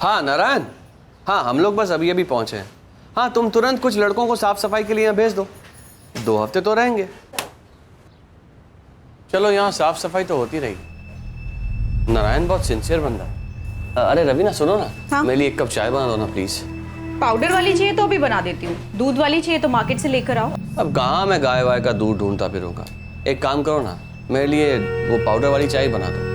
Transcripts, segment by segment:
हाँ नारायण, हाँ हम लोग बस अभी अभी पहुंचे हैं। हाँ तुम तुरंत कुछ लड़कों को साफ सफाई के लिए यहाँ भेज दो, 2 हफ्ते तो रहेंगे। चलो यहाँ साफ सफाई तो होती रहेगी। नारायण बहुत सिंसियर बंदा है। अरे रवीना सुनो ना, हाँ? मेरे लिए 1 कप चाय बना दो ना प्लीज। पाउडर वाली चाहिए तो अभी बना देती हूँ, दूध वाली चाहिए तो मार्केट से लेकर आओ। अब कहाँ मैं गाय वाय का दूध ढूंढता फिरूंगा। एक काम करो ना, मेरे लिए वो पाउडर वाली चाय बना दो।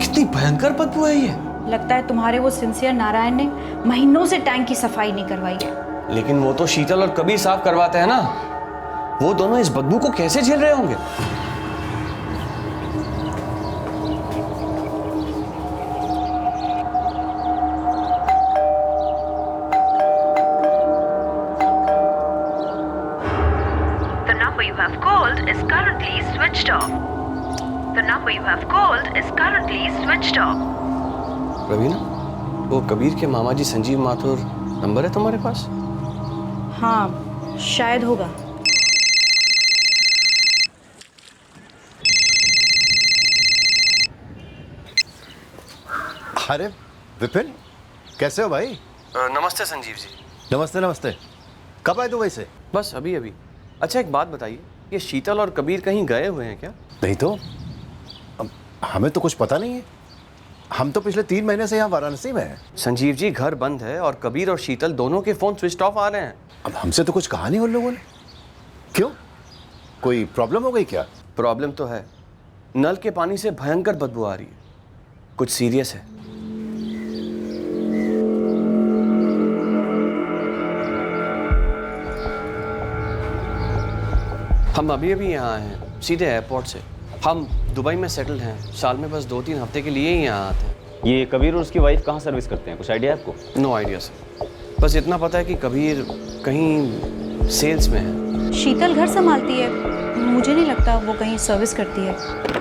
कितनी भयंकर बदबू है ये। लगता है तुम्हारे वो सिंसियर नारायण ने महीनों से टैंक की सफाई नहीं करवाई है। लेकिन वो तो शीतल और कबीर साफ करवाते हैं ना, वो दोनों इस बदबू को कैसे झेल रहे होंगे। The number you have called is currently switched off. The number you have called is currently switched off. Raveena, वो कबीर के मामा जी संजीव माथुर नंबर है तुम्हारे पास? हाँ शायद होगा। अरे विपिन, कैसे हो भाई? नमस्ते संजीव जी। नमस्ते नमस्ते। कब आए दुबई से? बस अभी अभी। अच्छा एक बात बताइए, ये शीतल और कबीर कहीं गए हुए हैं क्या? नहीं तो हमें तो कुछ पता नहीं है। हम तो पिछले 3 महीने से यहाँ वाराणसी में हैं। संजीव जी घर बंद है और कबीर और शीतल दोनों के फोन स्विच ऑफ आ रहे हैं। अब हमसे तो कुछ कहा नहीं उन लोगों ने। क्यों, कोई प्रॉब्लम हो गई क्या? प्रॉब्लम तो है, नल के पानी से भयंकर बदबू आ रही है, कुछ सीरियस है। हम अभी अभी यहाँ आए हैं सीधे एयरपोर्ट से। हम दुबई में सेटल्ड हैं, साल में बस 2-3 हफ्ते के लिए ही यहाँ आते हैं। ये कबीर और उसकी वाइफ कहाँ सर्विस करते हैं, कुछ आइडिया है आपको? नो आइडिया सर, बस इतना पता है कि कबीर कहीं सेल्स में है। शीतल घर संभालती है, मुझे नहीं लगता वो कहीं सर्विस करती है।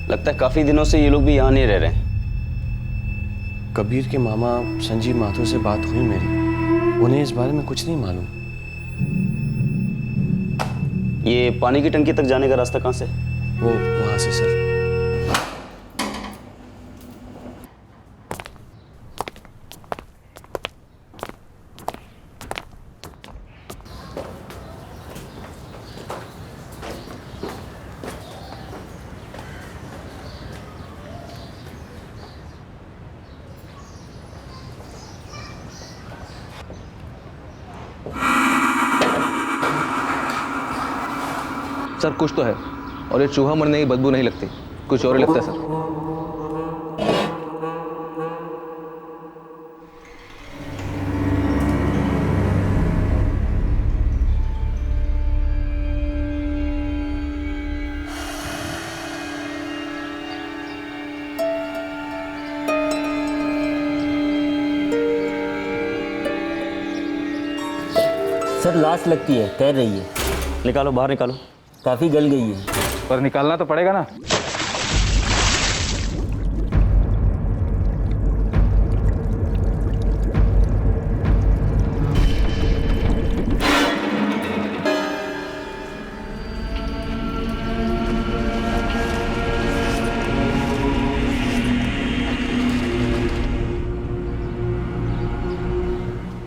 लगता है काफी दिनों से ये लोग भी यहाँ नहीं रह रहे हैं। कबीर के मामा संजीव माथुर से बात हुई मेरी, उन्हें इस बारे में कुछ नहीं मालूम। ये पानी की टंकी तक जाने का रास्ता कहाँ से? वो वहाँ से सर। सर कुछ तो है, और ये चूहा मरने की बदबू नहीं लगती, कुछ और ही लगता है सर। सर लाश लगती है, तैर रही है। निकालो, बाहर निकालो। काफी गल गई है। पर निकालना तो पड़ेगा ना।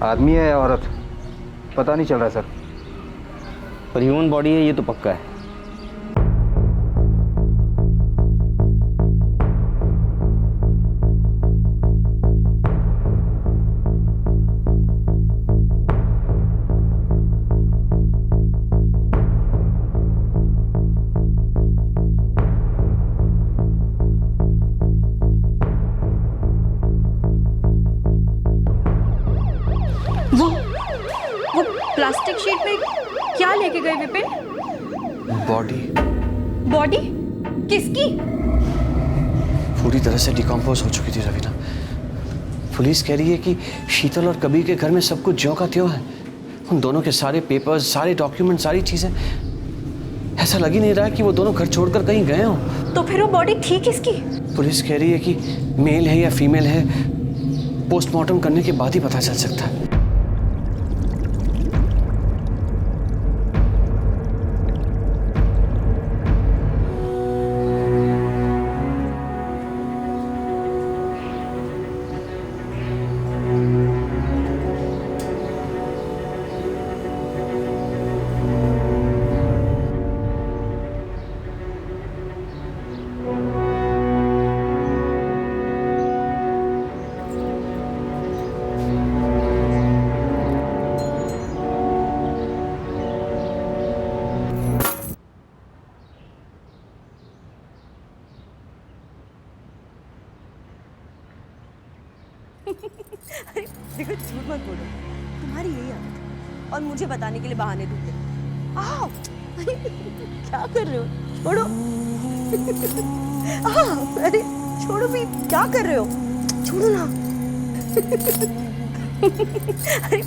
आदमी है या औरत पता नहीं चल रहा सर। पर ह्यूमन बॉडी है ये तो पक्का है। क्या लेके गए विपिन? बॉडी बॉडी किसकी? पूरी तरह से डिकम्पोज हो चुकी थी रवीना। पुलिस कह रही है कि शीतल और कबीर के घर में सब कुछ ज्यों का त्यों है। उन दोनों के सारे पेपर्स, सारे डॉक्यूमेंट, सारी चीजें, ऐसा लग ही नहीं रहा है कि वो दोनों घर छोड़कर कहीं गए हों। तो फिर वो बॉडी थी किसकी? पुलिस कह रही है कि मेल है या फीमेल है, पोस्टमार्टम करने के बाद ही पता चल सकता है। अरे देखो, झूठ मत बोलो, तुम्हारी यही आदत है और मुझे बताने के लिए बहाने ढूंढते। आओ, अरे क्या कर रहे हो? छोड़ो। अरे छोड़ो भी, क्या कर रहे हो? छोड़ो ना। अरे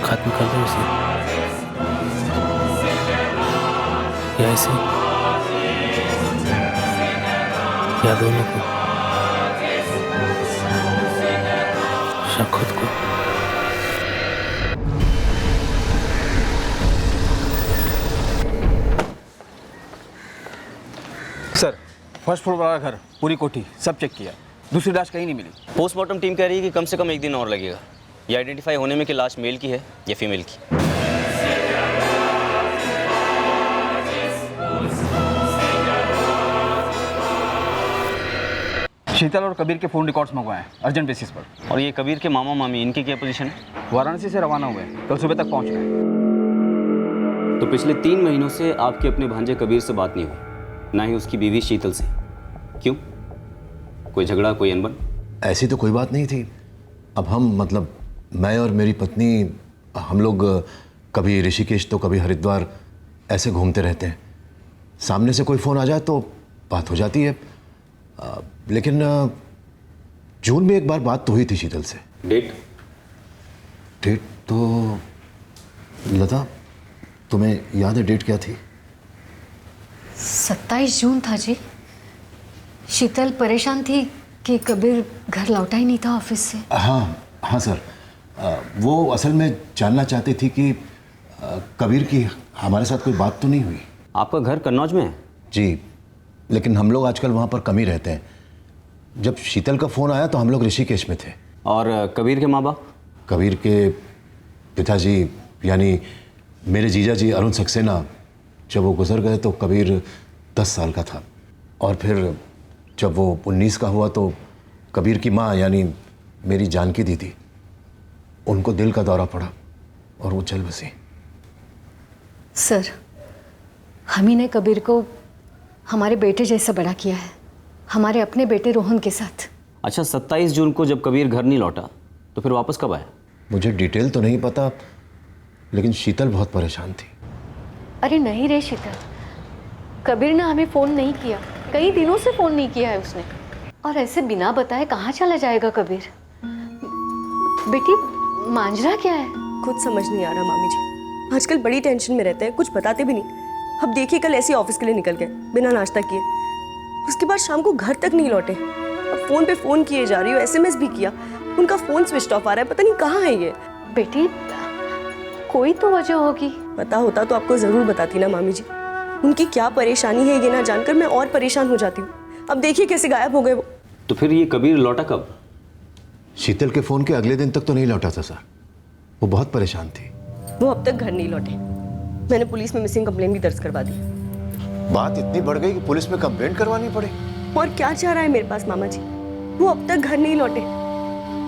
खत्म कर दो इसे, या इसे, या दोनों को, या खुद को। सर, फर्स्ट फ्लोर वाला घर, पूरी कोठी, सब चेक किया, दूसरी लाश कहीं नहीं मिली। पोस्टमार्टम टीम कह रही है कि कम से कम 1 दिन और लगेगा ये आइडेंटिफाई होने में कि लाश मेल की है या फीमेल की। शीतल और कबीर के फ़ोन रिकॉर्ड्स मंगवाए हैं अर्जेंट बेसिस पर। और ये कबीर के मामा मामी, इनकी क्या पोजीशन है? वाराणसी से रवाना हुए, कल सुबह तक पहुंच गए। तो पिछले 3 महीनों से आपकी अपने भांजे कबीर से बात नहीं हुई, ना ही उसकी बीवी शीतल से। क्यों? कोई झगड़ा, कोई अनबन? ऐसी तो कोई बात नहीं थी। अब हम, मतलब मैं और मेरी पत्नी, हम लोग कभी ऋषिकेश तो कभी हरिद्वार ऐसे घूमते रहते हैं। सामने से कोई फ़ोन आ जाए तो बात हो जाती है। लेकिन जून में एक बार बात तो हुई थी शीतल से। डेट तो लता, तुम्हें याद है डेट क्या थी? 27 जून था जी। शीतल परेशान थी कि कबीर घर लौटा ही नहीं था ऑफिस से। हाँ सर, वो असल में जानना चाहती थी कि कबीर की हमारे साथ कोई बात तो नहीं हुई। आपका घर कन्नौज में है? जी, लेकिन हम लोग आजकल वहाँ पर कम ही रहते हैं। जब शीतल का फ़ोन आया तो हम लोग ऋषिकेश में थे। और कबीर के माँ बाप? कबीर के पिताजी यानी मेरे जीजा जी अरुण सक्सेना, जब वो गुजर गए तो कबीर 10 साल का था। और फिर जब वो 19 का हुआ तो कबीर की माँ यानी मेरी जानकी दीदी, उनको दिल का दौरा पड़ा और वो चल बसी। सर, हम ही ने कबीर को हमारे बेटे जैसा बड़ा किया है, हमारे अपने बेटे रोहन के साथ। अच्छा, 27 जून को जब कबीर घर नहीं लौटा तो फिर वापस कब आया? मुझे डिटेल तो नहीं पता, लेकिन शीतल बहुत परेशान थी। अरे नहीं रे शीतल, कबीर ने हमें फ़ोन नहीं किया, कई दिनों से फ़ोन नहीं किया है उसने। और ऐसे बिना बताए कहाँ चला जाएगा कबीर? बेटी, मांजरा क्या है? खुद समझ नहीं आ रहा मामी जी, आजकल बड़ी टेंशन में रहते हैं, कुछ बताते भी नहीं। अब देखिए, कल ऐसे ऑफिस के लिए निकल गए बिना नाश्ता किए, उसके बाद शाम को घर तक नहीं लौटे। अब फ़ोन पे फ़ोन किए जा रही हो, SMS भी किया, उनका फ़ोन स्विच ऑफ आ रहा है, पता नहीं कहाँ है ये। बेटी, कोई तो वजह होगी। पता होता तो आपको ज़रूर बताती ना मामी जी। उनकी क्या परेशानी है ये ना जानकर मैं और परेशान हो जाती हूँ। अब देखिए कैसे गायब हो गए वो। तो फिर ये कबीर लौटा कब? शीतल के फ़ोन के अगले दिन तक तो नहीं लौटा था सर, वो बहुत परेशान थी। वो अब तक घर नहीं लौटे। मैंने पुलिस में मिसिंग कंप्लेन भी दर्ज करवा दी। बात इतनी बढ़ गई कि पुलिस में कंप्लेंट करवानी पड़ी। और क्या चाह रहा है मेरे पास मामा जी? वो अब तक घर नहीं लौटे।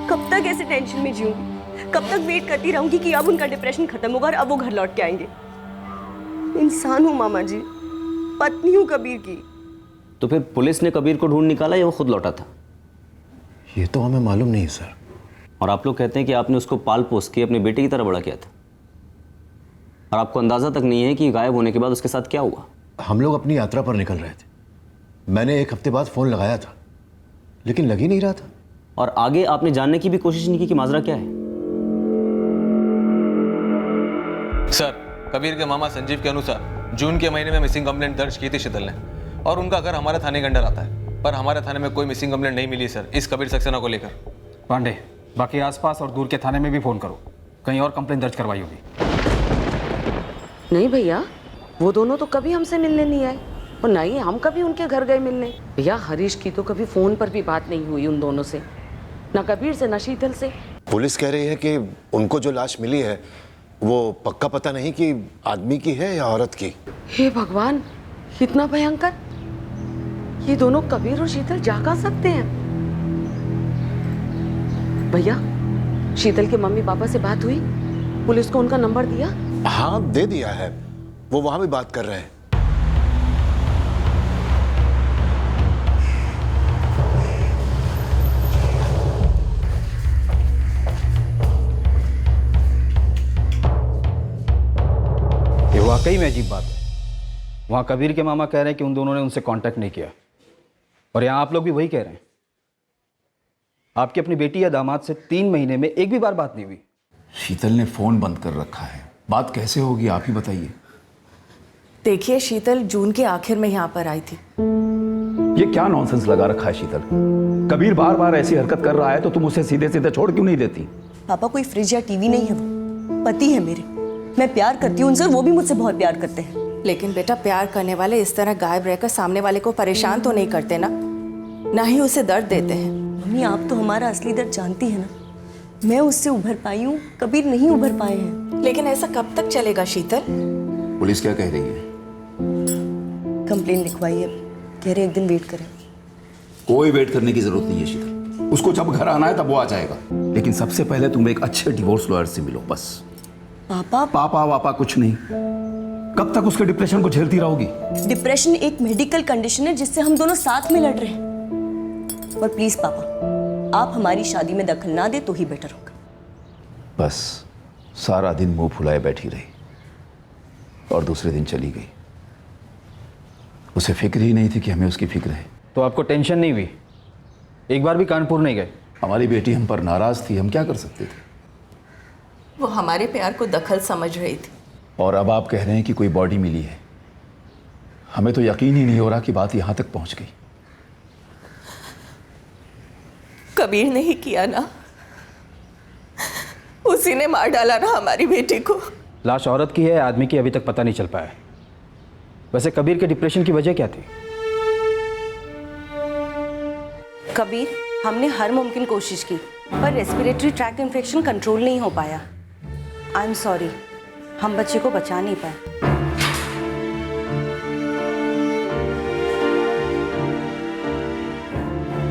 कब तक ऐसे टेंशन में जीऊंगी? कब तक वेट करती रहूंगी कि अब उनका डिप्रेशन खत्म होगा और अब वो घर लौट के आएंगे? इंसान हूँ मामा जी, पत्नी हूँ कबीर की। तो फिर पुलिस ने कबीर को ढूंढ निकाला या वो खुद लौटा था? ये तो हमें मालूम नहीं सर। और आप लोग कहते हैं कि आपने उसको पाल पोस के अपने बेटे की तरह बड़ा किया था, और आपको अंदाजा तक नहीं है कि गायब होने के बाद उसके साथ क्या हुआ। हम लोग अपनी यात्रा पर निकल रहे थे। मैंने 1 हफ्ते बाद फ़ोन लगाया था, लेकिन लग ही नहीं रहा था। और आगे आपने जानने की भी कोशिश नहीं की कि माजरा क्या है? सर, कबीर के मामा संजीव के अनुसार जून के महीने में मिसिंग कंप्लेंट दर्ज की थी शीतल ने, और उनका घर हमारे थाने के अंडर आता है, पर हमारे थाने में कोई मिसिंग कंप्लेंट नहीं मिली सर इस कबीर सक्सेना को लेकर। पांडे, बाकी आसपास और दूर के थाने में भी फ़ोन करो, कहीं और कंप्लेंट दर्ज करवाई होगी। नहीं भैया, वो दोनों तो कभी हमसे मिलने नहीं आए और ना ही हम कभी उनके घर गए मिलने। भैया, हरीश की तो कभी फ़ोन पर भी बात नहीं हुई उन दोनों से, ना कबीर से ना शीतल से। पुलिस कह रही है कि उनको जो लाश मिली है वो पक्का पता नहीं कि आदमी की है या औरत की। हे भगवान, इतना भयंकर! ये दोनों कबीर और शीतल जा कहाँ सकते हैं? भैया, शीतल के मम्मी पापा से बात हुई? पुलिस को उनका नंबर दिया? हाँ, दे दिया है। वो वहां भी बात कर रहे हैं। ये वाकई में अजीब बात है। वहाँ कबीर के मामा कह रहे हैं कि उन दोनों ने उनसे कांटेक्ट नहीं किया, और यहाँ आप लोग भी वही कह रहे हैं। आपकी अपनी बेटी या दामाद से 3 महीने में एक भी बार बात नहीं हुई। शीतल ने फ़ोन बंद कर रखा है, बात कैसे होगी आप ही बताइए। देखिए, शीतल जून के आखिर में यहाँ पर आई थी। ये क्या नॉनसेंस लगा रखा है शीतल? कबीर बार बार ऐसी हरकत कर रहा है तो तुम उसे सीधे सीधे छोड़ क्यों नहीं देती? पापा, कोई फ्रिज या टीवी नहीं है, वो पति है मेरे। मैं प्यार करती हूँ उनसे और वो भी मुझसे बहुत प्यार करते हैं। लेकिन बेटा, प्यार करने वाले इस तरह गायब रहकर सामने वाले को परेशान तो नहीं करते ना, ना ही उसे दर्द देते हैं। मम्मी, आप तो हमारा असली दर्द जानती है ना। मैं उससे उभर पाई हूँ, कबीर नहीं उभर पाए हैं। लेकिन ऐसा कब तक चलेगा शीतल? पुलिस क्या कह रही है? कंप्लेन लिखवाई है, कह रहे एक दिन वेट करें। कोई वेट करने की जरूरत नहीं है शीतल, उसको जब घर आना है तब वो आ जाएगा। लेकिन सबसे पहले तुम एक अच्छे डिवोर्स लॉयर से मिलो बस। पापा, पापा वापा कुछ नहीं। कब तक उसके डिप्रेशन को झेलती रहोगी? डिप्रेशन एक मेडिकल कंडीशन है जिससे हम दोनों साथ में लड़ रहे हैं। और प्लीज पापा, आप हमारी शादी में दखल ना दे तो ही बेटर होगा। बस सारा दिन मुंह फुलाए बैठी रही और दूसरे दिन चली गई। उसे फिक्र ही नहीं थी कि हमें उसकी फिक्र है। तो आपको टेंशन नहीं हुई? एक बार भी कानपुर नहीं गए? हमारी बेटी हम पर नाराज थी, हम क्या कर सकते थे? वो हमारे प्यार को दखल समझ रही थी। और अब आप कह रहे हैं कि कोई बॉडी मिली है। हमें तो यकीन ही नहीं हो रहा कि बात यहां तक पहुंच गई। कबीर ने ही किया ना, उसी ने मार डाला ना हमारी बेटी को। लाश औरत की है, आदमी की अभी तक पता नहीं चल पाया। वैसे कबीर के डिप्रेशन की वजह क्या थी? कबीर, हमने हर मुमकिन कोशिश की पर रेस्पिरेटरी ट्रैक्ट इन्फेक्शन कंट्रोल नहीं हो पाया। आई एम सॉरी, हम बच्चे को बचा नहीं पाए।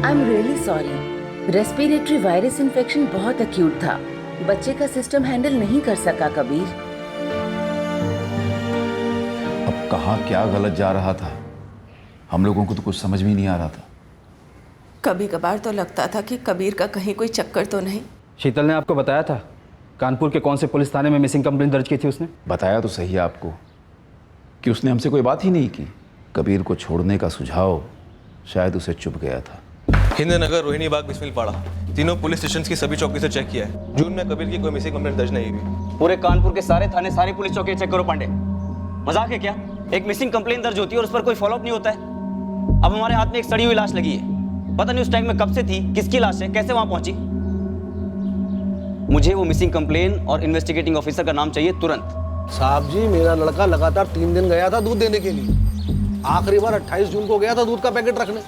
I am really sorry. Respiratory virus infection बहुत एक्यूट था, बच्चे का सिस्टम हैंडल नहीं कर सका कबीर। अब कहाँ क्या गलत जा रहा था, हम लोगों को तो कुछ समझ में नहीं आ रहा था। कभी कभार तो लगता था कि कबीर का कहीं कोई चक्कर तो नहीं। शीतल ने आपको बताया था कानपुर के कौन से पुलिस थाने में मिसिंग कंप्लेंट दर्ज की थी उसने? बताया तो सही है आपको कि उसने हमसे कोई बात ही नहीं की। कबीर को छोड़ने का सुझाव शायद उसे चुभ गया था। हिंदनगर, रोहिणी बाग, बिस्मिलपाड़ा, तीनों पुलिस स्टेशन की सभी चौकी से चेक किया है। जून में कबीर की कोई मिसिंग कंप्लेंट दर्ज नहीं हुई। पूरे कानपुर के सारे थाने, सारी पुलिस चौकी चेक करो पांडे। मजाक है क्या? एक मिसिंग कंप्लेंट दर्ज होती है और उस पर कोई फॉलोअप नहीं होता है। अब हमारे हाथ में एक सड़ी हुई लाश लगी है, पता नहीं उस टैंक में कब से थी, किसकी लाश है, कैसे वहां पहुंची। मुझे वो मिसिंग कंप्लेन और इन्वेस्टिगेटिंग ऑफिसर का नाम चाहिए तुरंत। साहब जी, मेरा लड़का लगातार 3 दिन गया था दूध देने के लिए। आखिरी बार 28 जून को गया था दूध का पैकेट रखने।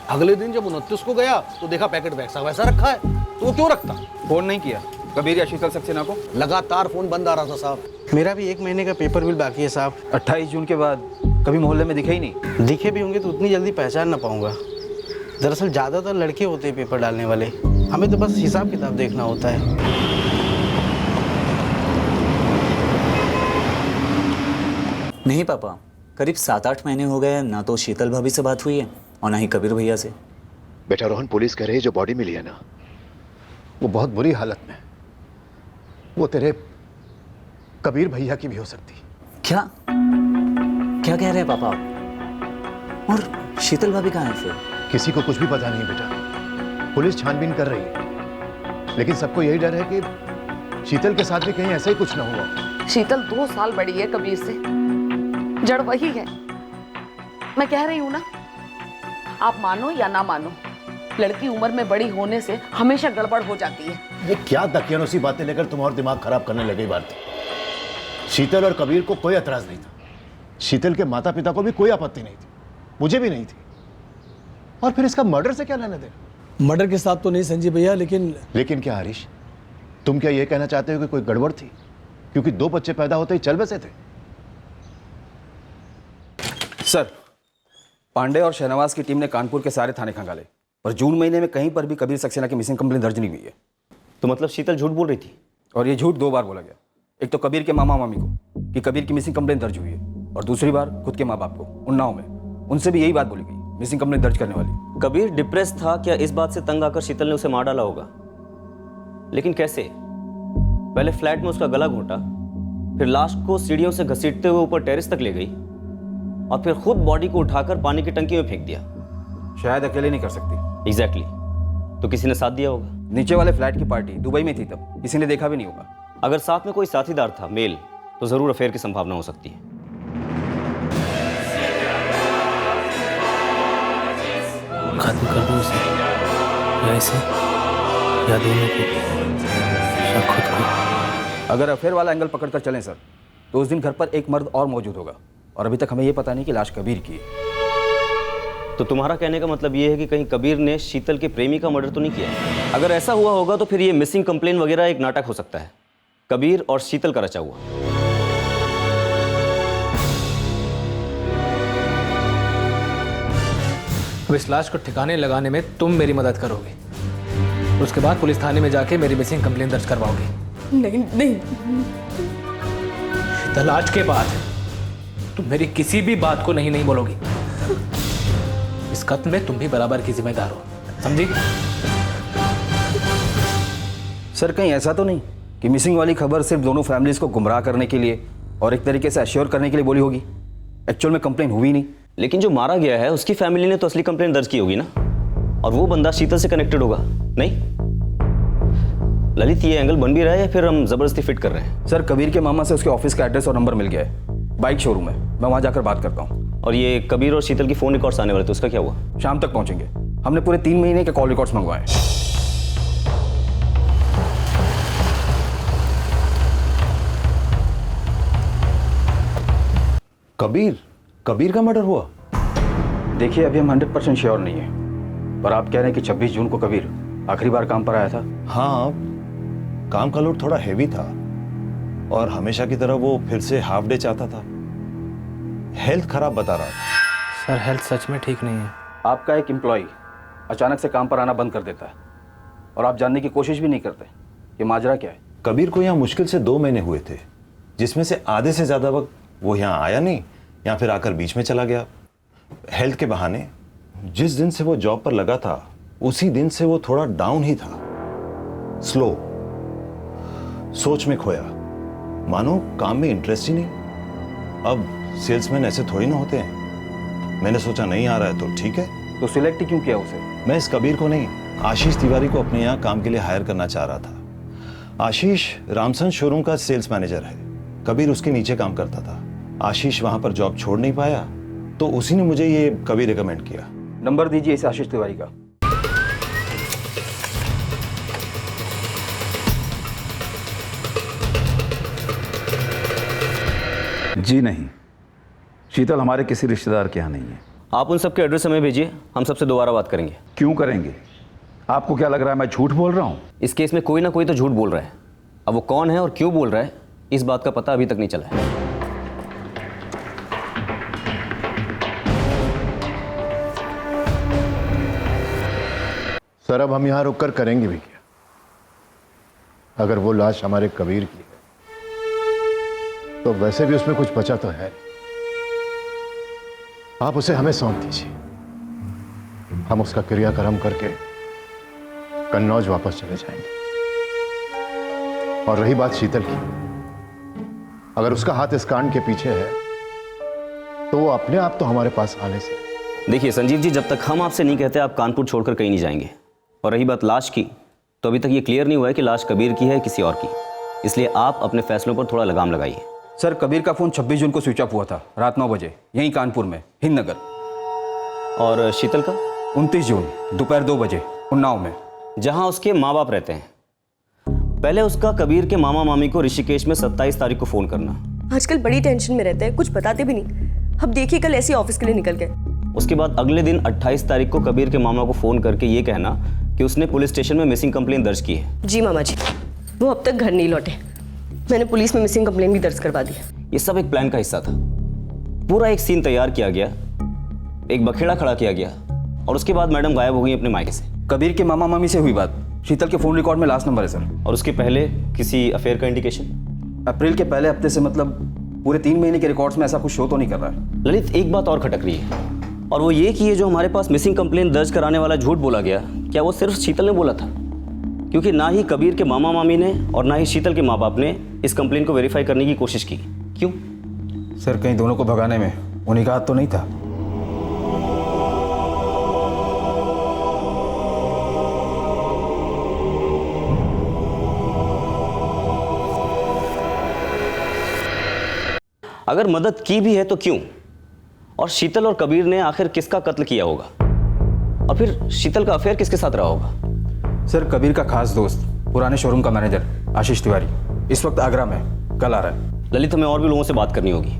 अगले दिन जब 29 को गया तो देखा पैकेट वैसा वैसा रखा है, तो वो क्यों रखता? फोन नहीं किया कबीर या शीतल सक्सेना को? लगातार फोन बंद आ रहा था साहब। मेरा भी 1 महीने का पेपर बिल बाकी है साहब। 28 जून के बाद कभी मोहल्ले में दिखे ही नहीं। दिखे भी होंगे तो उतनी जल्दी पहचान ना पाऊंगा। दरअसल ज़्यादातर लड़के होते हैं पेपर डालने वाले, हमें तो बस हिसाब किताब देखना होता है। नहीं पापा, करीब 7-8 महीने हो गए ना तो शीतल भाभी से बात हुई है और ना ही कबीर भैया से। बेटा रोहन, पुलिस कह रही है जो बॉडी मिली है ना, वो बहुत बुरी हालत में है। वो तेरे कबीर भैया की भी हो सकती है। क्या क्या कह रहे हैं पापा आप? और शीतल भाभी कहाँ है फिर? किसी को कुछ भी पता नहीं बेटा, पुलिस छानबीन कर रही है, लेकिन सबको यही डर है कि शीतल के साथ भी कहीं ऐसा ही कुछ ना हुआ। शीतल 2 साल बड़ी है कबीर से, जड़ वही है। मैं कह रही हूँ ना, आप मानो या ना मानो, लड़की उम्र में बड़ी होने से हमेशा गड़बड़ हो जाती है। ये क्या दकियानूसी बातें लेकर तुम और दिमाग खराब करने लगे भारती? शीतल और कबीर को कोई एतराज नहीं था, शीतल के माता पिता को भी कोई आपत्ति नहीं थी, मुझे भी नहीं थी। और फिर इसका मर्डर से क्या लेना देना? मर्डर के साथ तो नहीं संजीव भैया, लेकिन क्या हरीश, तुम क्या ये कहना चाहते हो कि कोई गड़बड़ थी क्योंकि 2 बच्चे पैदा होते ही चल बसे थे? सर, पांडे और शहनवाज की टीम ने कानपुर के सारे थाने खंगाले, पर जून महीने में कहीं पर भी कबीर सक्सेना की मिसिंग कंप्लेंट दर्ज नहीं हुई है। तो मतलब शीतल झूठ बोल रही थी? और ये झूठ 2 बार बोला गया। एक तो कबीर के मामा मामी को कि कबीर की मिसिंग कंप्लेंट दर्ज हुई है, और दूसरी बार खुद के माँ बाप को उन्नाव में, उनसे भी यही बात बोली गई, मिसिंग कंप्लेंट दर्ज करने वाली। कबीर डिप्रेस था क्या? इस बात से तंग आकर शीतल ने उसे मार डाला होगा। लेकिन कैसे? पहले फ्लैट में उसका गला घोंटा, फिर लाश को सीढ़ियों से घसीटते हुए ऊपर टेरेस तक ले गई और फिर खुद बॉडी को उठाकर पानी की टंकी में फेंक दिया। शायद अकेले नहीं कर सकती। एग्जैक्टली। तो किसी ने साथ दिया होगा। नीचे वाले फ्लैट की पार्टी दुबई में थी, तब किसी ने देखा भी नहीं होगा। अगर साथ में कोई साथीदार था मेल, तो जरूर अफेयर की संभावना हो सकती है। खत्म कर दूं उसे, या इसे, या दोनों को, या खुद को। अगर अफेयर वाला एंगल पकड़कर चलें सर, तो उस दिन घर पर एक मर्द और मौजूद होगा, और अभी तक हमें यह पता नहीं कि लाश कबीर की है। तो तुम्हारा कहने का मतलब ये है कि कहीं कबीर ने शीतल के प्रेमी का मर्डर तो नहीं किया? अगर ऐसा हुआ होगा तो फिर ये मिसिंग कंप्लेन वगैरह एक नाटक हो सकता है, कबीर और शीतल का रचा हुआ। अब इस लाश को ठिकाने लगाने में तुम मेरी मदद करोगे, उसके बाद पुलिस थाने में जाके मेरी मिसिंग कंप्लेन दर्ज करवाओगे। नहीं नहीं, शीतल, आज के बाद तुम मेरी किसी भी बात को नहीं बोलोगी। इस कत्ल में तुम भी बराबर की जिम्मेदार हो, समझी? सर, कहीं ऐसा तो नहीं कि मिसिंग वाली खबर सिर्फ दोनों फैमिलीज को गुमराह करने के लिए और एक तरीके से अश्योर करने के लिए बोली होगी? एक्चुअल में कंप्लेन हुई नहीं। लेकिन जो मारा गया है उसकी फैमिली ने तो असली कंप्लेन दर्ज की होगी ना, और वो बंदा शीतल से कनेक्टेड होगा, नहीं? ललित, ये एंगल बन भी रहा है या फिर हम जबरदस्ती फिट कर रहे हैं? सर, कबीर के मामा से उसके ऑफिस का एड्रेस और नंबर मिल गया है, बाइक शोरूम है, मैं वहां जाकर बात करता हूँ। और ये कबीर और शीतल की फोन रिकॉर्ड्स आने वाले थे, उसका क्या हुआ? शाम तक पहुंचेंगे। हमने पूरे 3 महीने के कॉल रिकॉर्ड्स मंगवाए। कबीर का मर्डर हुआ? देखिए, अभी हम 100% श्योर नहीं है, पर आप कह रहे हैं कि 26 जून को कबीर आखिरी बार काम पर आया था। हाँ, काम का लोड थोड़ा हैवी था और हमेशा की तरह वो फिर से हाफ डे चाहता था। हेल्थ खराब बता रहा था। सर, हेल्थ सच में ठीक नहीं है। आपका एक एम्प्लॉय अचानक से काम पर आना बंद कर देता है और आप जानने की कोशिश भी नहीं करते कि माजरा क्या है। कबीर को यहाँ मुश्किल से 2 महीने हुए थे, जिसमें से आधे से ज्यादा वक्त वो यहाँ आया नहीं या फिर आकर बीच में चला गया हेल्थ के बहाने। जिस दिन से वो जॉब पर लगा था उसी दिन से वो थोड़ा डाउन ही था, स्लो, सोच में खोया, मानो काम में इंटरेस्ट ही नहीं। अब सेल्समैन ऐसे थोड़ी ना होते हैं। मैंने सोचा नहीं आ रहा है तो ठीक है। तो सिलेक्ट क्यों किया उसे? मैं इस कबीर को नहीं, आशीष तिवारी को अपने यहाँ काम के लिए हायर करना चाह रहा था। आशीष रामसन शोरूम का सेल्स मैनेजर है, कबीर उसके नीचे काम करता था। आशीष वहां पर जॉब छोड़ नहीं पाया तो उसी ने मुझे ये कबीर रिकमेंड किया। नंबर दीजिए इस आशीष तिवारी का। जी नहीं, शीतल हमारे किसी रिश्तेदार के यहाँ नहीं है। आप उन सबके एड्रेस हमें भेजिए, हम सबसे दोबारा बात करेंगे। क्यों करेंगे? आपको क्या लग रहा है मैं झूठ बोल रहा हूँ? इस केस में कोई ना कोई तो झूठ बोल रहा है। अब वो कौन है और क्यों बोल रहा है, इस बात का पता अभी तक नहीं चला है। सर अब हम यहाँ रुककर करेंगे भी क्या? अगर वो लाश हमारे कबीर की है तो वैसे भी उसमें कुछ बचा तो है। आप उसे हमें सौंप दीजिए, हम उसका क्रियाक्रम करके कन्नौज वापस चले जाएंगे। और रही बात शीतल की, अगर उसका हाथ इस कांड के पीछे है तो वो अपने आप तो हमारे पास आने से। देखिए संजीव जी, जब तक हम आपसे नहीं कहते आप कानपुर छोड़कर कहीं नहीं जाएंगे। और रही बात लाश की, तो अभी तक ये क्लियर नहीं हुआ है कि लाश कबीर की है किसी और की, इसलिए आप अपने फैसलों पर थोड़ा लगाम लगाइए। सर कबीर का फ़ोन 26 जून को स्विच ऑफ हुआ था रात 9 बजे, यहीं कानपुर में हिंद नगर। और शीतल का 29 जून दोपहर 2 बजे उन्नाव में, जहां उसके माँ बाप रहते हैं। पहले उसका कबीर के मामा मामी को ऋषिकेश में 27 तारीख को फ़ोन करना। आजकल बड़ी टेंशन में रहते हैं, कुछ बताते भी नहीं। अब देखिए कल ऐसे ऑफिस के लिए निकल गए। उसके बाद अगले दिन 28 तारीख को कबीर के मामा को फ़ोन करके ये कहना कि उसने पुलिस स्टेशन में मिसिंग कंप्लेन दर्ज की है। जी मामा जी, वो अब तक घर नहीं लौटे। मैंने पुलिस में मिसिंग कंप्लेन भी दर्ज करवा दी। ये सब एक प्लान का हिस्सा था। पूरा एक सीन तैयार किया गया, एक बखेड़ा खड़ा किया गया और उसके बाद मैडम गायब हो गई अपने मायके से। कबीर के मामा मामी से हुई बात शीतल के फ़ोन रिकॉर्ड में लास्ट नंबर है सर। और उसके पहले किसी अफेयर का इंडिकेशन? अप्रैल के पहले हफ्ते से, मतलब पूरे 3 महीने के रिकॉर्ड्स में ऐसा कुछ शो तो नहीं कर रहा है। ललित, एक बात और खटक रही है, और वो ये कि ये जो हमारे पास मिसिंग कंप्लेन दर्ज कराने वाला झूठ बोला गया, क्या वो सिर्फ शीतल ने बोला था? क्योंकि ना ही कबीर के मामा मामी ने और ना ही शीतल के माँ बाप ने इस कंप्लेन को वेरीफाई करने की कोशिश की। क्यों? सर कहीं दोनों को भगाने में उन्हीं का हाथ तो नहीं था? अगर मदद की भी है तो क्यों? और शीतल और कबीर ने आखिर किसका कत्ल किया होगा? और फिर शीतल का अफेयर किसके साथ रहा होगा? सर कबीर का खास दोस्त, पुराने शोरूम का मैनेजर आशीष तिवारी इस वक्त आगरा में, कल आ रहा है। ललित, हमें और भी लोगों से बात करनी होगी।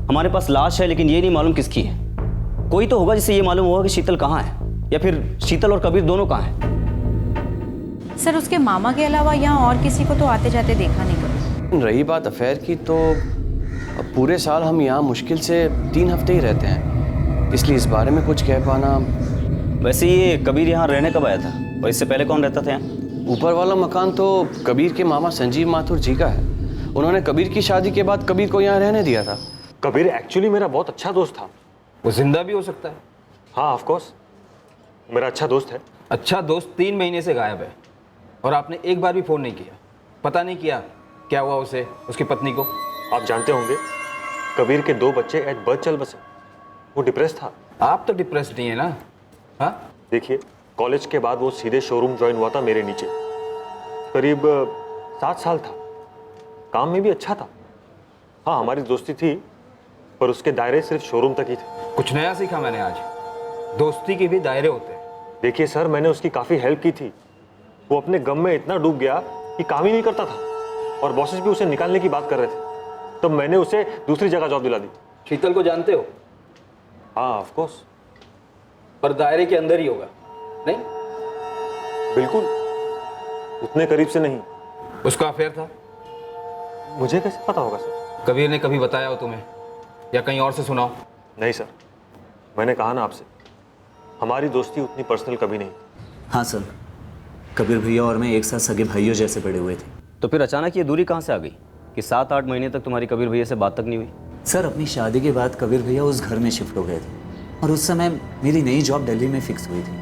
हमारे पास लाश है लेकिन ये नहीं मालूम किसकी है। कोई तो होगा जिसे ये मालूम होगा कि शीतल कहाँ है, या फिर शीतल और कबीर दोनों कहाँ हैं। सर उसके मामा के अलावा यहाँ और किसी को तो आते जाते देखा नहीं कभी। रही बात अफेयर की, तो पूरे साल हम यहाँ मुश्किल से 3 हफ्ते ही रहते हैं, इसलिए इस बारे में कुछ कह पाना। वैसे ये कबीर यहाँ रहने कब आया था और इससे पहले कौन रहता था यहाँ? ऊपर वाला मकान तो कबीर के मामा संजीव माथुर जी का है। उन्होंने कबीर की शादी के बाद कबीर को यहाँ रहने दिया था। कबीर एक्चुअली मेरा बहुत अच्छा दोस्त था। वो जिंदा भी हो सकता है। हाँ ऑफ कोर्स, मेरा अच्छा दोस्त है। अच्छा दोस्त 3 महीने से गायब है और आपने एक बार भी फ़ोन नहीं किया, पता नहीं किया क्या हुआ उसे, उसकी पत्नी को? आप जानते होंगे कबीर के 2 बच्चे एट बर्थ चल बसे। वो डिप्रेस था। आप तो डिप्रेस्ड नहीं है ना? हाँ देखिए, कॉलेज के बाद वो सीधे शोरूम ज्वाइन हुआ था मेरे नीचे। करीब 7 साल था, काम में भी अच्छा था। हाँ हमारी दोस्ती थी, पर उसके दायरे सिर्फ शोरूम तक ही थे। कुछ नया सीखा मैंने आज, दोस्ती के भी दायरे होते हैं। देखिए सर, मैंने उसकी काफ़ी हेल्प की थी। वो अपने गम में इतना डूब गया कि काम ही नहीं करता था और बॉसेस भी उसे निकालने की बात कर रहे थे। तो मैंने उसे दूसरी जगह जॉब दिला दी। शीतल को जानते हो? हाँ ऑफ कोर्स। पर दायरे के अंदर ही होगा नहीं? बिल्कुल, उतने करीब से नहीं। उसका अफेयर था? मुझे कैसे पता होगा सर? कबीर ने कभी बताया हो तुम्हें या कहीं और से सुना हो? नहीं सर, मैंने कहा ना आपसे, हमारी दोस्ती उतनी पर्सनल कभी नहीं। हाँ सर, कबीर भैया और मैं एक साथ सगे भाइयों जैसे पड़े हुए थे। तो फिर अचानक ये दूरी कहाँ से आ गई कि 7-8 महीने तक तुम्हारी कबीर भैया से बात तक नहीं हुई? सर अपनी शादी के बाद कबीर भैया उस घर में शिफ्ट हो गए थे और उस समय मेरी नई जॉब दिल्ली में फिक्स हुई थी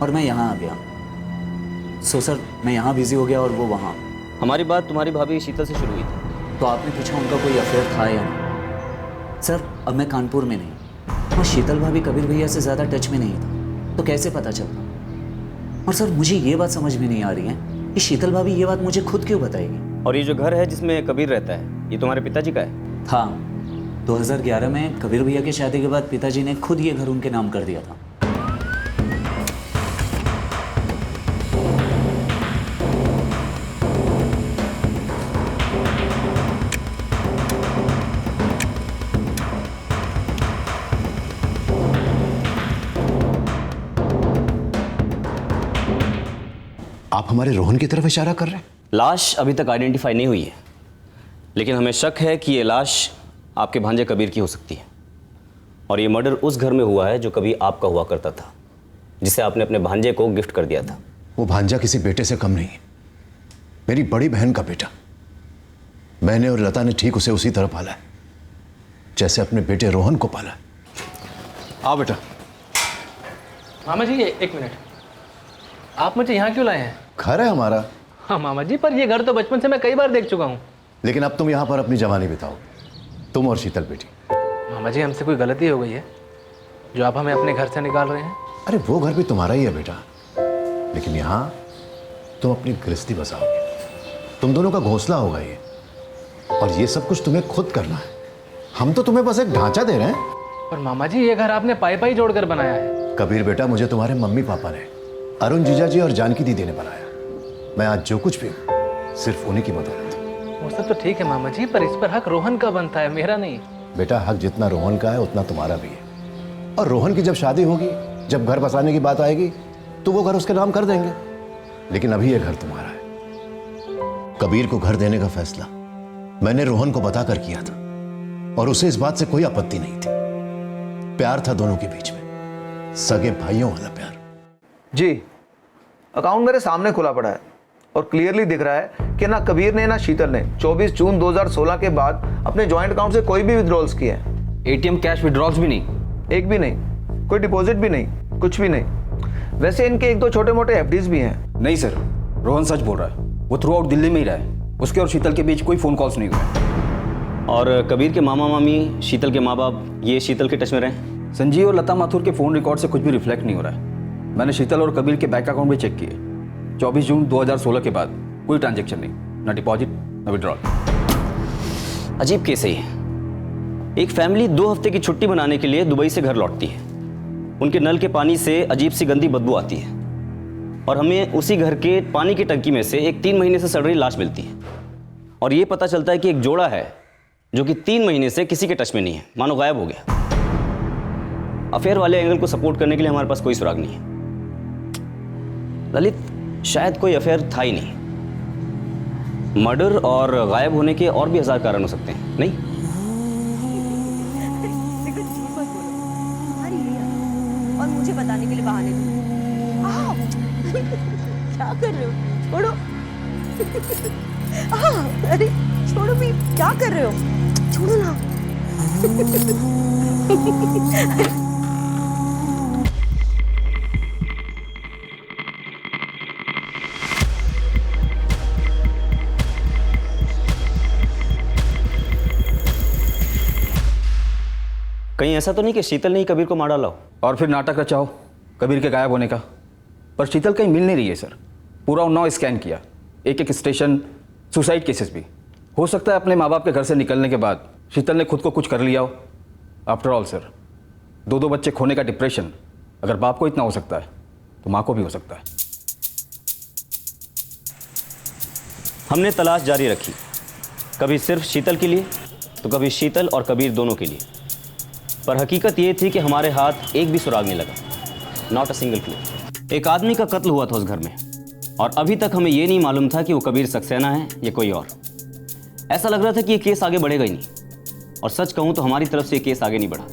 और मैं यहाँ आ गया। सो सर मैं यहाँ बिजी हो गया और वो वहाँ। हमारी बात तुम्हारी भाभी शीतल से शुरू हुई थी। तो आपने पूछा उनका कोई अफेयर था या नहीं? सर अब मैं कानपुर में नहीं और शीतल भाभी कबीर भैया से ज़्यादा टच में नहीं था, तो कैसे पता चलता? और सर मुझे ये बात समझ में नहीं आ रही है कि शीतल भाभी ये बात मुझे खुद क्यों बताएगी। और ये जो घर है जिसमें कबीर रहता है, ये तुम्हारे पिताजी का है? था। 2011 में कबीर भैया की शादी के बाद पिताजी ने खुद ये घर उनके नाम कर दिया था। आप हमारे रोहन की तरफ इशारा कर रहे हैं? लाश अभी तक आइडेंटिफाई नहीं हुई है, लेकिन हमें शक है कि ये लाश आपके भांजे कबीर की हो सकती है। और ये मर्डर उस घर में हुआ है जो कभी आपका हुआ करता था, जिसे आपने अपने भांजे को गिफ्ट कर दिया था। वो भांजा किसी बेटे से कम नहीं है, मेरी बड़ी बहन का बेटा। मैंने और लता ने ठीक उसे उसी तरह पाला है जैसे अपने बेटे रोहन को पाला है। आओ बेटा। मामा जी एक मिनट, आप मुझे यहाँ क्यों लाए हैं? घर है हमारा। हाँ मामा जी, पर ये घर तो बचपन से मैं कई बार देख चुका हूँ। लेकिन अब तुम यहाँ पर अपनी जवानी बिताओ, तुम और शीतल बेटी। मामा जी, हमसे कोई गलती हो गई है जो आप हमें अपने घर से निकाल रहे हैं? अरे वो घर भी तुम्हारा ही है बेटा, लेकिन यहाँ तुम अपनी गृहस्थी बसाओगे, तुम दोनों का घोंसला होगा ये, और ये सब कुछ तुम्हें खुद करना है। हम तो तुम्हें बस एक ढांचा दे रहे हैं। पर मामा जी, ये घर आपने पाई पाई जोड़कर बनाया है। कबीर बेटा, मुझे तुम्हारे मम्मी पापा ने, अरुण जीजा जी और जानकी दीदी ने बनाया। मैं आज जो कुछ भी हूं, सिर्फ उन्हीं की बदौलत। वो सब तो ठीक है मामा जी, पर इस पर हक रोहन का बनता है, मेरा नहीं। बेटा, हक जितना रोहन का है उतना तुम्हारा भी है, और रोहन की जब शादी होगी, जब घर बसाने की बात आएगी, तो वो घर उसके नाम कर देंगे। लेकिन अभी ये घर तुम्हारा है। कबीर को घर देने का फैसला मैंने रोहन को बताकर किया था, और उसे इस बात से कोई आपत्ति नहीं थी। प्यार था दोनों के बीच में, सगे भाइयों वाला प्यार। जी, अकाउंट मेरे सामने खुला पड़ा है और क्लियरली दिख रहा है कि ना कबीर ने ना शीतल ने 24 जून 2016 के बाद अपने जॉइंट अकाउंट से कोई भी विड्रॉल्स किए हैं। एटीएम कैश विड्रॉल्स भी नहीं? एक भी नहीं, कोई डिपॉजिट भी नहीं, कुछ भी नहीं। वैसे इनके एक दो छोटे मोटे एफडीज भी हैं। नहीं सर, रोहन सच बोल रहा है। वो थ्रू आउट दिल्ली में ही रहा है। उसके और शीतल के बीच कोई फ़ोन कॉल्स नहीं हुए। और कबीर के मामा मामी, शीतल के माँ बाप, ये शीतल के टच में रहे? संजीव और लता माथुर के फ़ोन रिकॉर्ड से कुछ भी रिफ्लेक्ट नहीं हो रहा है। मैंने शीतल और कबीर के बैंक अकाउंट भी चेक किए। 24 जून 2016 के बाद कोई ट्रांजैक्शन नहीं, ना डिपॉजिट ना विड्रॉल। अजीब केस है ये। एक फैमिली 2 हफ्ते की छुट्टी मनाने के लिए दुबई से घर लौटती है। उनके नल के पानी से अजीब सी गंदी बदबू आती है, और हमें उसी घर के पानी की टंकी में से एक 3 महीने से सड़ रही लाश मिलती है। और ये पता चलता है कि एक जोड़ा है जो कि 3 महीने से किसी के टच में नहीं है, मानो गायब हो गया। अफेयर वाले एंगल को सपोर्ट करने के लिए हमारे पास कोई सुराग नहीं है। ललित, शायद कोई अफेयर था ही नहीं। मर्डर और गायब होने के और भी 1000 कारण हो सकते हैं, नहीं? और मुझे बताने के लिए बहाने क्या कर रहे हो? छोड़ो। अरे छोड़ो भी, क्या कर रहे हो? छोड़ो ना। कहीं ऐसा तो नहीं कि शीतल ने ही कबीर को मार डाला हो? और फिर नाटक रचा हो कबीर के गायब होने का। पर शीतल कहीं मिल नहीं रही है सर। पूरा उन्नाव स्कैन किया, एक स्टेशन, सुसाइड केसेस भी। हो सकता है अपने माँ बाप के घर से निकलने के बाद शीतल ने खुद को कुछ कर लिया हो। आफ्टर ऑल सर, 2 बच्चे खोने का डिप्रेशन अगर बाप को इतना हो सकता है तो माँ को भी हो सकता है। हमने तलाश जारी रखी, कभी सिर्फ शीतल के लिए तो कभी शीतल और कबीर दोनों के लिए। पर हकीकत ये थी कि हमारे हाथ एक भी सुराग नहीं लगा, नॉट अ सिंगल क्लू। एक आदमी का कत्ल हुआ था उस घर में, और अभी तक हमें ये नहीं मालूम था कि वो कबीर सक्सेना है या कोई और। ऐसा लग रहा था कि ये केस आगे बढ़ेगा ही नहीं, और सच कहूँ तो हमारी तरफ से ये केस आगे नहीं बढ़ा,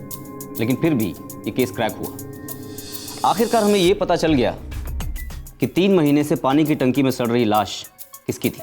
लेकिन फिर भी ये केस क्रैक हुआ। आखिरकार हमें ये पता चल गया कि 3 महीने से पानी की टंकी में सड़ रही लाश किसकी थी।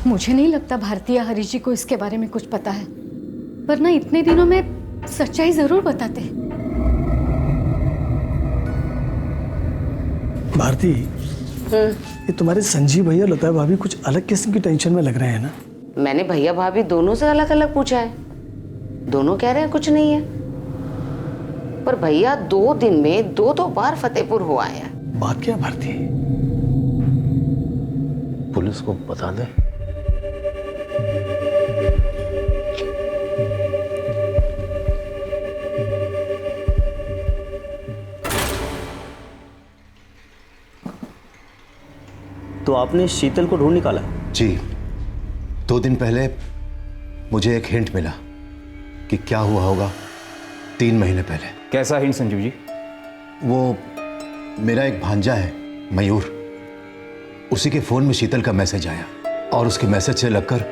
मुझे नहीं लगता भारतीय हरीश जी को इसके बारे में कुछ पता है, वरना इतने दिनों में सच्चाई जरूर बताते। भारती, ये तुम्हारे संजीव भैया लता भाभी कुछ अलग किस्म की टेंशन में लग रहे हैं ना? मैंने भैया भाभी दोनों से अलग अलग पूछा है, दोनों कह रहे हैं कुछ नहीं है। पर भैया 2 दिन में 2 बार फतेहपुर हो आया है। बात क्या भारती? पुलिस को बता दे। तो आपने शीतल को ढूंढ निकाला? जी, 2 दिन पहले मुझे एक हिंट मिला कि क्या हुआ होगा 3 महीने पहले। कैसा हिंट संजीव जी? वो मेरा एक भांजा है मयूर, उसी के फोन में शीतल का मैसेज आया और उसके मैसेज से लगकर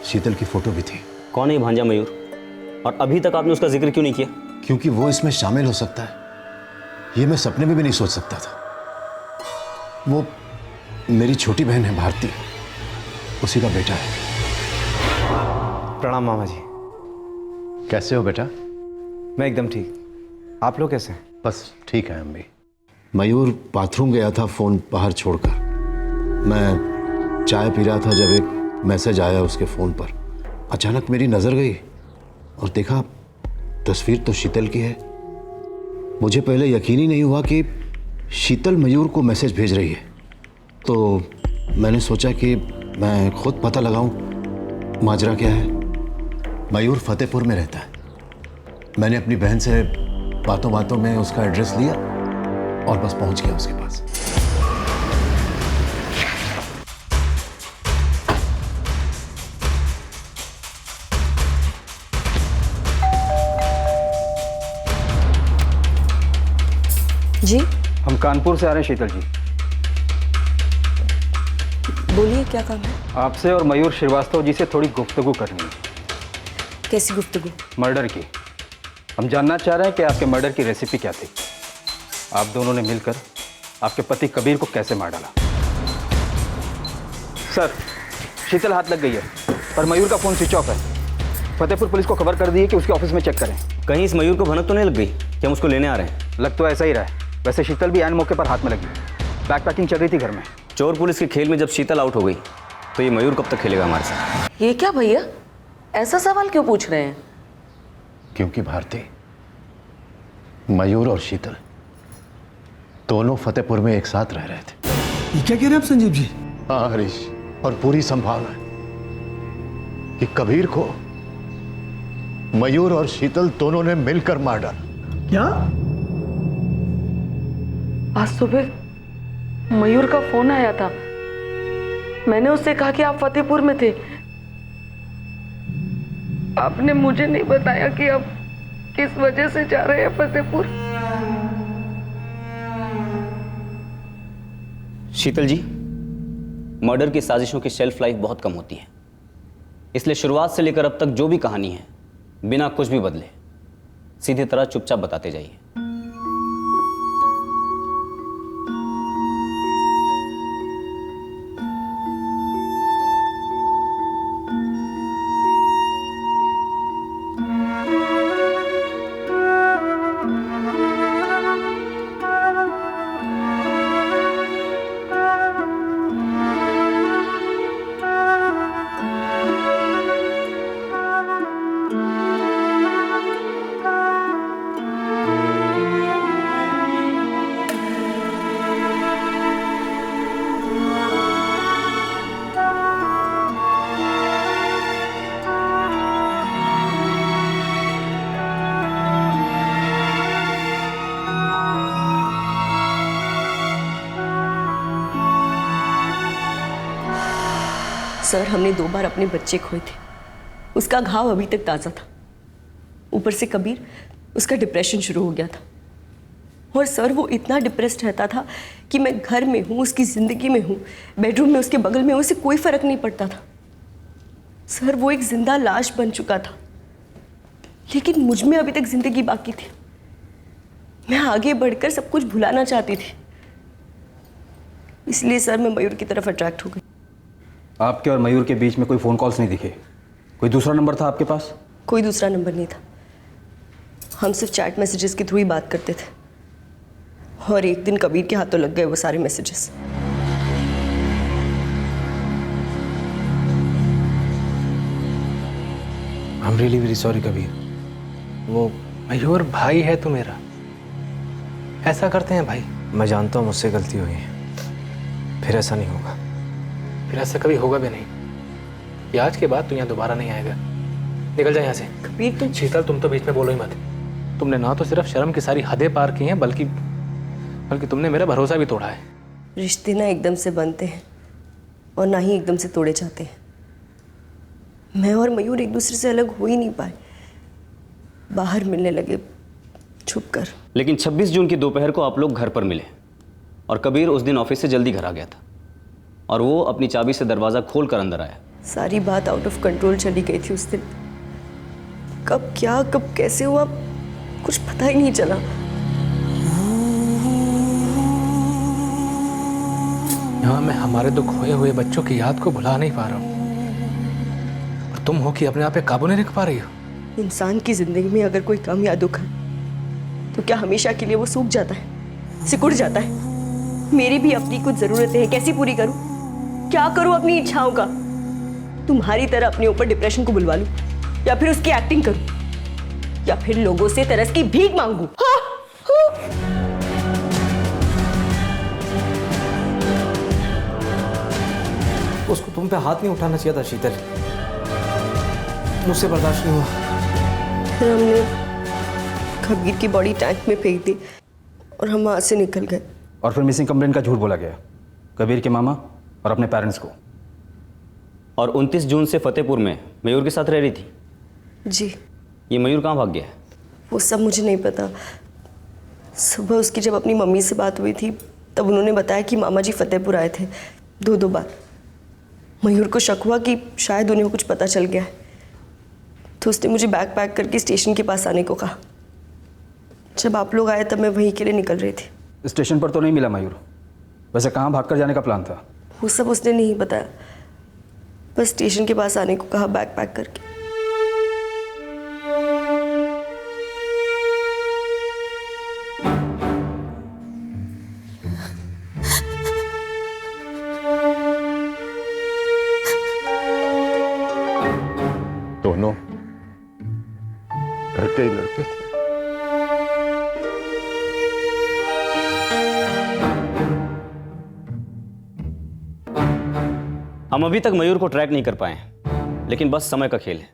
शीतल की फोटो भी थी। कौन है ये भांजा मयूर? और अभी तक आपने उसका जिक्र क्यों नहीं किया? क्योंकि वो इसमें शामिल हो सकता है, ये मैं सपने में भी नहीं सोच सकता था। वो मेरी छोटी बहन है भारती, उसी का बेटा है। प्रणाम मामा जी। कैसे हो बेटा? मैं एकदम ठीक, आप लोग कैसे हैं? बस ठीक है हम भी। मयूर बाथरूम गया था फ़ोन बाहर छोड़कर। मैं चाय पी रहा था जब एक मैसेज आया उसके फ़ोन पर। अचानक मेरी नज़र गई और देखा तस्वीर तो शीतल की है। मुझे पहले यकीन ही नहीं हुआ कि शीतल मयूर को मैसेज भेज रही है, तो मैंने सोचा कि मैं खुद पता लगाऊं माजरा क्या है। मयूर फतेहपुर में रहता है। मैंने अपनी बहन से बातों बातों में उसका एड्रेस लिया और बस पहुंच गया उसके पास। जी, हम कानपुर से आ रहे हैं शीतल जी। बोलिए क्या काम है? आपसे और मयूर श्रीवास्तव जी से थोड़ी गुफ्तगू करनी है। कैसी गुफ्तगू? मर्डर की। हम जानना चाह रहे हैं कि आपके मर्डर की रेसिपी क्या थी। आप दोनों ने मिलकर आपके पति कबीर को कैसे मार डाला? सर, शीतल हाथ लग गई है, पर मयूर का फ़ोन स्विच ऑफ है। फतेहपुर पुलिस को खबर कर दी है कि उसके ऑफिस में चेक करें। कहीं इस मयूर को भनक तो नहीं लग गई कि हम उसको लेने आ रहे हैं? लग तो ऐसा ही रहा है। वैसे शीतल भी ऐन मौके पर हाथ में लगी। बैग पैकिंग चल रही थी घर में। चोर पुलिस के खेल में जब शीतल आउट हो गई तो ये मयूर कब तक खेलेगा हमारे साथ? ये क्या भैया, ऐसा सवाल क्यों पूछ रहे हैं? क्योंकि भारती, मयूर और शीतल दोनों फतेहपुर में एक साथ रह रहे थे। ये क्या कह रहे हैं आप संजीव जी? हाँ हरीश, और पूरी संभावना है कि कबीर को मयूर और शीतल दोनों ने मिलकर मार डाला। क्या? आज सुबह मयूर का फोन आया था। मैंने उससे कहा कि आप फतेहपुर में थे। आपने मुझे नहीं बताया कि आप किस वजह से जा रहे हैं फतेहपुर। शीतल जी, मर्डर की साजिशों की शेल्फ लाइफ बहुत कम होती है, इसलिए शुरुआत से लेकर अब तक जो भी कहानी है बिना कुछ भी बदले सीधी तरह चुपचाप बताते जाइए। सर, हमने 2 बार अपने बच्चे खोए थे। उसका घाव अभी तक ताज़ा था। ऊपर से कबीर, उसका डिप्रेशन शुरू हो गया था। और सर, वो इतना डिप्रेस्ड रहता था कि मैं घर में हूँ, उसकी ज़िंदगी में हूँ, बेडरूम में उसके बगल में, उसे कोई फ़र्क नहीं पड़ता था। सर, वो एक जिंदा लाश बन चुका था, लेकिन मुझ में अभी तक ज़िंदगी बाकी थी। मैं आगे बढ़कर सब कुछ भुलाना चाहती थी। इसलिए सर, मैं मयूर की तरफ अट्रैक्ट हो गई। आपके और मयूर के बीच में कोई फ़ोन कॉल्स नहीं दिखे? कोई दूसरा नंबर था आपके पास? कोई दूसरा नंबर नहीं था। हम सिर्फ चैट मैसेजेस के थ्रू ही बात करते थे। और एक दिन कबीर के हाथों लग गए वो सारे messages. I am really very sorry Kabir. वो मयूर भाई है तू मेरा, ऐसा करते हैं भाई। मैं जानता हूँ मुझसे गलती हुई है, फिर ऐसा नहीं होगा। फिर ऐसा कभी होगा भी नहीं। ये आज के बाद तू यहाँ दोबारा नहीं आएगा। निकल जा यहाँ से। कबीर तुम शीतल, तुम तो बीच में बोलो ही मत। तुमने ना तो सिर्फ शर्म की सारी हदें पार की हैं, बल्कि तुमने मेरा भरोसा भी तोड़ा है। रिश्ते ना एकदम से बनते हैं और ना ही एकदम से तोड़े जाते हैं। मैं और मयूर एक दूसरे से अलग हो ही नहीं पाए, बाहर मिलने लगे छुप कर। लेकिन 26 जून की दोपहर को आप लोग घर पर मिले और कबीर उस दिन ऑफिस से जल्दी घर आ गया था और वो अपनी चाबी से दरवाज़ा खोल कर अंदर आया। सारी बात आउट ऑफ कंट्रोल चली गई थी उस दिन। कब क्या कब कैसे हुआ कुछ पता ही नहीं चला। यहाँ मैं हमारे दो खोए हुए बच्चों की याद को भुला नहीं पा रहा हूँ, और तुम हो कि अपने आप पे काबू नहीं रख पा रही हो। इंसान की जिंदगी में अगर कोई गम या दुख है तो क्या हमेशा के लिए वो सूख जाता है, सिकुड़ जाता है? मेरी भी अपनी कुछ जरूरतें हैं, कैसी पूरी करूं? क्या करूं अपनी इच्छाओं का? तुम्हारी तरह अपने ऊपर डिप्रेशन को बुलवा लूं या फिर उसकी एक्टिंग करूं या फिर लोगों से तरस की भीख मांगूं? उसको तुम पे हाथ नहीं उठाना चाहिए था शीतल, मुझसे बर्दाश्त नहीं हुआ। फिर हमने कबीर की बॉडी टैंक में फेंक दी और हम वहां से निकल गए। और फिर मिसिंग कंप्लेंट का झूठ बोला गया कबीर के मामा और अपने पेरेंट्स को। और 29 जून से फतेहपुर में मयूर के साथ रह रही थी। जी। ये मयूर कहाँ भाग गया है? वो सब मुझे नहीं पता। सुबह उसकी जब अपनी मम्मी से बात हुई थी तब उन्होंने बताया कि मामा जी फतेहपुर आए थे दो बार। मयूर को शक हुआ कि शायद उन्हें कुछ पता चल गया है, तो उसने मुझे बैग पैक करके स्टेशन के पास आने को कहा। जब आप लोग आए तब मैं वहीं के लिए निकल रही थी। स्टेशन पर तो नहीं मिला मयूर, वैसे कहाँ भागकर जाने का प्लान था? वो सब उसने नहीं बताया, बस स्टेशन के पास आने को कहा बैग पैक करके। दोनों घर के ही लड़के थे। हम अभी तक मयूर को ट्रैक नहीं कर पाए हैं, लेकिन बस समय का खेल है।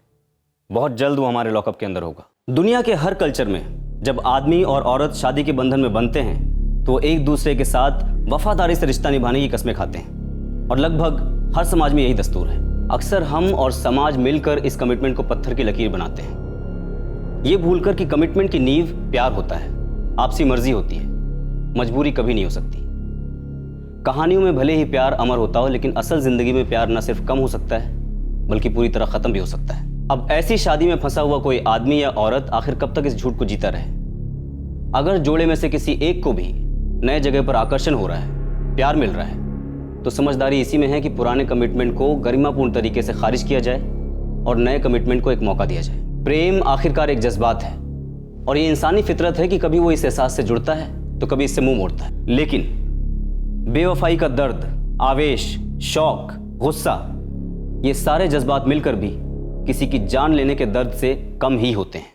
बहुत जल्द वो हमारे लॉकअप के अंदर होगा। दुनिया के हर कल्चर में जब आदमी और औरत शादी के बंधन में बनते हैं तो वो एक दूसरे के साथ वफादारी से रिश्ता निभाने की कस्में खाते हैं, और लगभग हर समाज में यही दस्तूर है। अक्सर हम और समाज मिलकर इस कमिटमेंट को पत्थर की लकीर बनाते हैं, ये भूलकर कि कमिटमेंट की नींव प्यार होता है, आपसी मर्जी होती है, मजबूरी कभी नहीं हो सकती। कहानियों में भले ही प्यार अमर होता हो, लेकिन असल जिंदगी में प्यार न सिर्फ कम हो सकता है बल्कि पूरी तरह खत्म भी हो सकता है। अब ऐसी शादी में फंसा हुआ कोई आदमी या औरत आखिर कब तक इस झूठ को जीता रहे? अगर जोड़े में से किसी एक को भी नए जगह पर आकर्षण हो रहा है, प्यार मिल रहा है, तो समझदारी इसी में है कि पुराने कमिटमेंट को गरिमापूर्ण तरीके से खारिज किया जाए और नए कमिटमेंट को एक मौका दिया जाए। प्रेम आखिरकार एक जज्बात है और ये इंसानी फितरत है कि कभी वो इस एहसास से जुड़ता है तो कभी इससे मुंह मोड़ता है। लेकिन बेवफाई का दर्द, आवेश, शौक, गुस्सा, ये सारे जज्बात मिलकर भी किसी की जान लेने के दर्द से कम ही होते हैं।